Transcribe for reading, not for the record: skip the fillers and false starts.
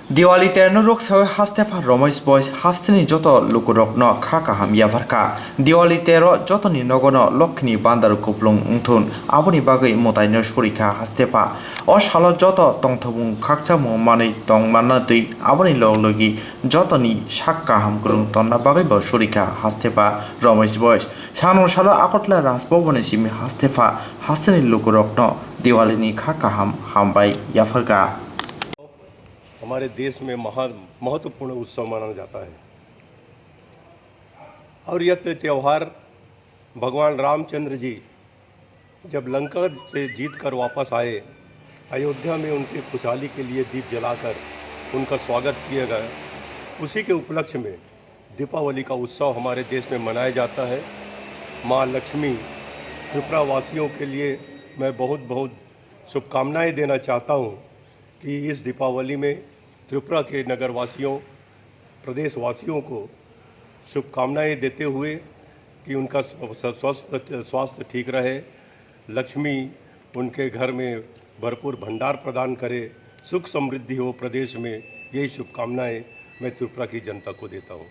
Diwali terno rok sawe haste pa Romesh boys haste ni joto lukurok no kha kaham yavarka. Diwali tero joto ni nogono lokni bandar kuplung ungthun aboni bagai motai no surika haste pa. O salo joto tongthobung khakcha mo manei tong manna tui aboni loglogi joto ni sak kaham kurung tonna bagai bo surika haste pa Romesh boys. Sano salo akotla rasbobone simi haste pa haste ni lukurok no Diwali ni kha kaham hambai yavarka. हमारे देश में महत्वपूर्ण उत्सव माना जाता है और यह त्यौहार भगवान रामचंद्र जी जब लंका से जीतकर वापस आए, अयोध्या में उनकी खुशहाली के लिए दीप जलाकर उनका स्वागत किया गया। उसी के उपलक्ष्य में दीपावली का उत्सव हमारे देश में मनाया जाता है। माँ लक्ष्मी त्रिपुरा वासियों के लिए मैं बहुत बहुत शुभकामनाएं देना चाहता हूं कि इस दीपावली में त्रिपुरा के नगरवासियों, प्रदेशवासियों को शुभकामनाएं देते हुए कि उनका स्वास्थ्य ठीक रहे, लक्ष्मी उनके घर में भरपूर भंडार प्रदान करे, सुख समृद्धि हो प्रदेश में, यही शुभकामनाएं मैं त्रिपुरा की जनता को देता हूं।